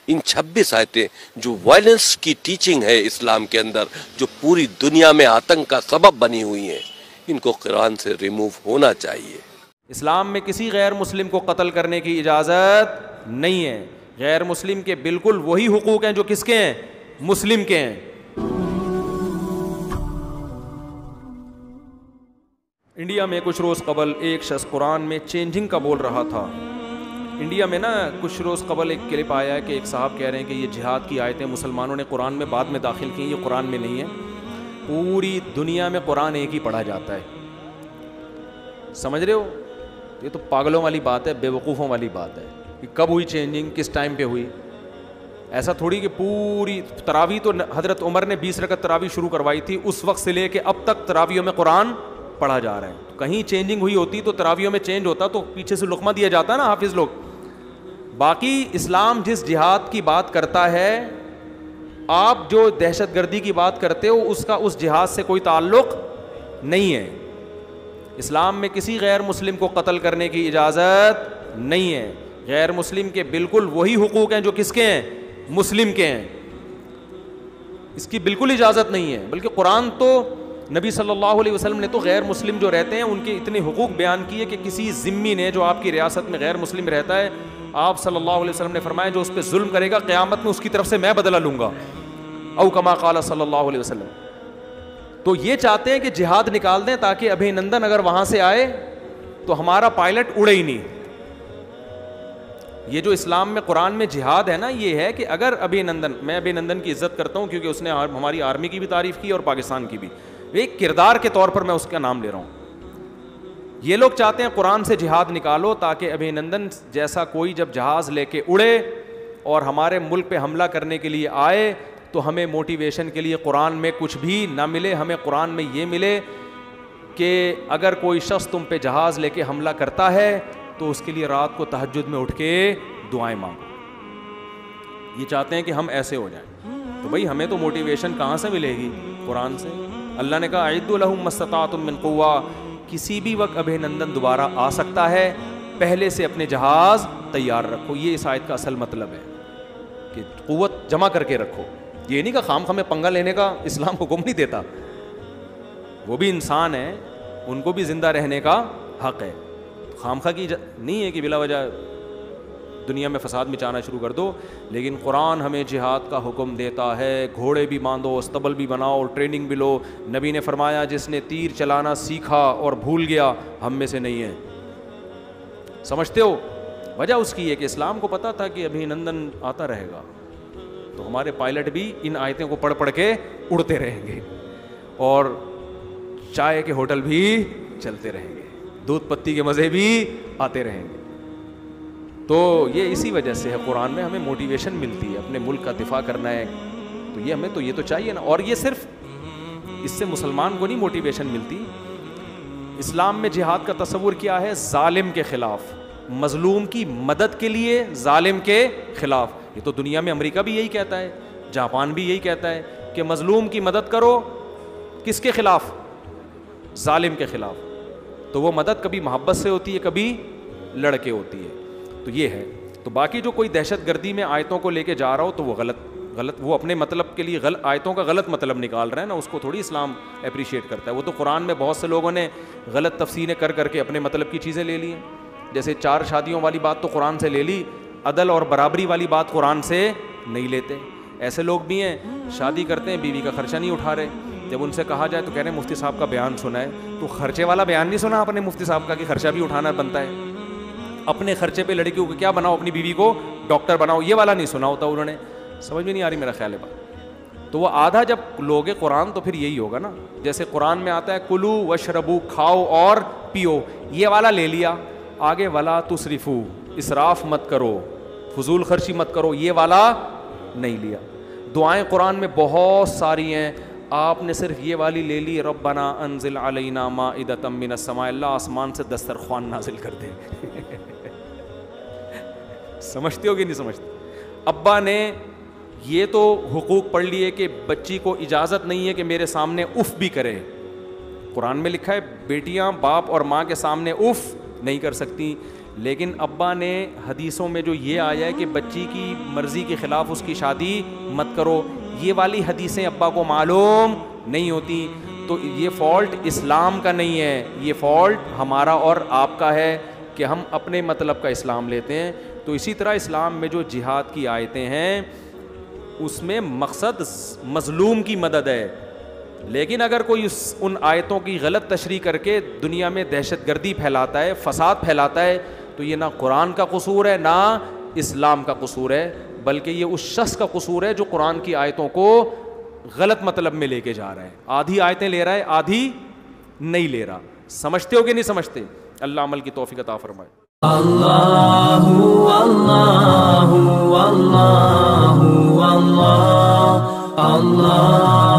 ان 26 آیتیں جو وائلنس کی ٹیچنگ ہے اسلام کے اندر، جو پوری دنیا میں آتنک کا سبب بنی ہوئی ہیں، ان کو قرآن سے ریموو ہونا چاہیے۔ اسلام میں کسی غیر مسلم کو قتل کرنے کی اجازت نہیں ہے۔ غیر مسلم کے بالکل وہی حقوق ہیں جو کس کے ہیں؟ مسلم کے ہیں۔ انڈیا میں کچھ روز قبل ایک شخص قرآن میں چینجنگ کا بول رہا تھا۔ انڈیا میں نا کچھ روز قبل ایک کلپ آیا ہے کہ ایک صاحب کہہ رہے ہیں کہ یہ جہاد کی آیتیں مسلمانوں نے قرآن میں بعد میں داخل کی، یہ قرآن میں نہیں ہے۔ پوری دنیا میں قرآن ایک ہی پڑھا جاتا ہے، سمجھ رہے ہو؟ یہ تو پاگلوں والی بات ہے، بے وقوفوں والی بات ہے کہ کب ہوئی چینجنگ، کس ٹائم پہ ہوئی۔ ایسا تھوڑی کہ پوری تراویح تو حضرت عمر نے 20 رکعت تراویح شروع کروائی تھی، اس وقت سے لے کے اب تک تراویحوں میں قرآن پڑھا جا رہا ہے۔ تو کہیں چینجنگ ہوئی ہوتی تو تراویحوں میں چینج ہوتا تو پیچھے سے لقمہ دیا جاتا نا حافظ لوگ۔ باقی اسلام جس جہاد کی بات کرتا ہے، آپ جو دہشت گردی کی بات کرتے ہو اس کا اس جہاد سے کوئی تعلق نہیں ہے۔ اسلام میں کسی غیر مسلم کو قتل کرنے کی اجازت نہیں ہے۔ غیر مسلم کے بالکل وہی حقوق ہیں جو کس کے ہیں؟ مسلم کے ہیں۔ اس کی بالکل اجازت نہیں ہے، بلکہ قرآن تو نبی صلی اللہ علیہ وسلم نے تو غیر مسلم جو رہتے ہیں ان کے اتنے حقوق بیان کیے کہ کسی ذمی نے جو آپ کی ریاست میں غیر مسلم رہتا ہے، آپ صلی اللہ علیہ وسلم نے فرمایا جو اس پہ ظلم کرے گا قیامت میں اس کی طرف سے میں بدلہ لوں گا، او کما قال صلی اللہ علیہ وسلم۔ تو یہ چاہتے ہیں کہ جہاد نکال دیں تاکہ ابھی نندن اگر وہاں سے آئے تو ہمارا پائلٹ اڑے ہی نہیں۔ یہ جو اسلام میں قرآن میں جہاد ہے نا، یہ ہے کہ اگر ابھی نندن، میں ابھی نندن کی عزت کرتا ہوں کیونکہ اس نے ہماری آرمی کی بھی تعریف کی اور پاکستان کی بھی، ایک کردار کے طور پر میں اس کا نام لے رہا ہوں۔ یہ لوگ چاہتے ہیں قرآن سے جہاد نکالو تاکہ ابھی نندن جیسا کوئی جب جہاز لے کے اڑے اور ہمارے ملک پہ حملہ کرنے کے لیے آئے تو ہمیں موٹیویشن کے لیے قرآن میں کچھ بھی نہ ملے، ہمیں قرآن میں یہ ملے کہ اگر کوئی شخص تم پہ جہاز لے کے حملہ کرتا ہے تو اس کے لیے رات کو تہجد میں اٹھ کے دعائیں مانگو۔ یہ چاہتے ہیں کہ ہم ایسے ہو جائیں۔ تو بھائی ہمیں تو موٹیویشن کہاں سے ملے گی؟ قرآن سے۔ اللہ نے کہا اعدوا لہم ما استطعتم من قوہ، کسی بھی وقت ابھی نندن دوبارہ آ سکتا ہے، پہلے سے اپنے جہاز تیار رکھو۔ یہ اس آیت کا اصل مطلب ہے کہ قوت جمع کر کے رکھو۔ یہ نہیں کہ خام خامے پنگا لینے کا اسلام حکم نہیں دیتا، وہ بھی انسان ہے، ان کو بھی زندہ رہنے کا حق ہے۔ خام خواہ کی نہیں ہے کہ بلا وجہ دنیا میں فساد مچانا شروع کر دو، لیکن قرآن ہمیں جہاد کا حکم دیتا ہے۔ گھوڑے بھی باندھو، استبل بھی بناؤ، ٹریننگ بھی لو۔ نبی نے فرمایا جس نے تیر چلانا سیکھا اور بھول گیا ہم میں سے نہیں ہے۔ سمجھتے ہو؟ وجہ اس کی ہے کہ اسلام کو پتا تھا کہ ابھی نندن آتا رہے گا، تو ہمارے پائلٹ بھی ان آیتوں کو پڑھ پڑھ کے اڑتے رہیں گے اور چائے کے ہوٹل بھی چلتے رہیں گے، دودھ پتی کے مزے بھی آتے رہیں گے۔ تو یہ اسی وجہ سے ہے قرآن میں ہمیں موٹیویشن ملتی ہے، اپنے ملک کا دفاع کرنا ہے تو یہ ہمیں تو یہ تو چاہیے نا۔ اور یہ صرف اس سے مسلمان کو نہیں موٹیویشن ملتی، اسلام میں جہاد کا تصور کیا ہے؟ ظالم کے خلاف، مظلوم کی مدد کے لیے، ظالم کے خلاف۔ یہ تو دنیا میں امریکہ بھی یہی کہتا ہے، جاپان بھی یہی کہتا ہے کہ مظلوم کی مدد کرو، کس کے خلاف؟ ظالم کے خلاف۔ تو وہ مدد کبھی محبت سے ہوتی ہے، کبھی لڑ کے ہوتی ہے۔ تو یہ ہے۔ تو باقی جو کوئی دہشت گردی میں آیتوں کو لے کے جا رہا ہو تو وہ غلط وہ اپنے مطلب کے لیے آیتوں کا غلط مطلب نکال رہے ہیں نا، اس کو تھوڑی اسلام اپریشیٹ کرتا ہے۔ وہ تو قرآن میں بہت سے لوگوں نے غلط تفسیریں کر کر کے اپنے مطلب کی چیزیں لے لی ہیں۔ جیسے 4 شادیوں والی بات تو قرآن سے لے لی، عدل اور برابری والی بات قرآن سے نہیں لیتے۔ ایسے لوگ بھی ہیں شادی کرتے ہیں، بیوی کا خرچہ نہیں اٹھا رہے، جب ان سے کہا جائے تو کہہ رہے ہیں مفتی صاحب کا بیان سنا ہے۔ تو خرچے والا بیان نہیں سنا اپنے مفتی صاحب کا کہ خرچہ بھی اٹھانا بنتا ہے؟ اپنے خرچے پہ لڑکیوں کو کیا بناؤ، اپنی بیوی کو ڈاکٹر بناؤ، یہ والا نہیں سنا ہوتا انہوں نے۔ سمجھ میں نہیں آ رہی میرا خیال ہے بات؟ تو وہ آدھا جب لوگے قرآن تو پھر یہی ہوگا نا، جیسے قرآن میں آتا ہے کلو وشربو، کھاؤ اور پیو، یہ والا لے لیا، آگے ولا تسرفو، اسراف مت کرو، فضول خرچی مت کرو، یہ والا نہیں لیا۔ دعائیں قرآن میں بہت ساری ہیں، آپ نے صرف یہ والی لے لی، ربنا انزل علینا مائدۃ من السماء، اللہ آسمان سے دسترخوان نازل کر دے۔ سمجھتے ہو کہ نہیں سمجھتے؟ ابا نے یہ تو حقوق پڑھ لیے کہ بچی کو اجازت نہیں ہے کہ میرے سامنے اف بھی کرے۔ قرآن میں لکھا ہے بیٹیاں باپ اور ماں کے سامنے اف نہیں کر سکتی، لیکن ابا نے حدیثوں میں جو یہ آیا ہے کہ بچی کی مرضی کے خلاف اس کی شادی مت کرو، یہ والی حدیثیں ابا کو معلوم نہیں ہوتی، تو یہ فالٹ اسلام کا نہیں ہے، یہ فالٹ ہمارا اور آپ کا ہے کہ ہم اپنے مطلب کا اسلام لیتے ہیں۔ تو اسی طرح اسلام میں جو جہاد کی آیتیں ہیں اس میں مقصد مظلوم کی مدد ہے، لیکن اگر کوئی ان آیتوں کی غلط تشریح کر کے دنیا میں دہشت گردی پھیلاتا ہے، فساد پھیلاتا ہے، تو یہ نہ قرآن کا قصور ہے نہ اسلام کا قصور ہے، بلکہ یہ اس شخص کا قصور ہے جو قرآن کی آیتوں کو غلط مطلب میں لے کے جا رہا ہے، آدھی آیتیں لے رہا ہے آدھی نہیں لے رہا۔ سمجھتے ہو کہ نہیں سمجھتے؟ اللہ عمل کی توفیق عطا فرمائے۔ اللہ اللہ اللہ اللہ اللہ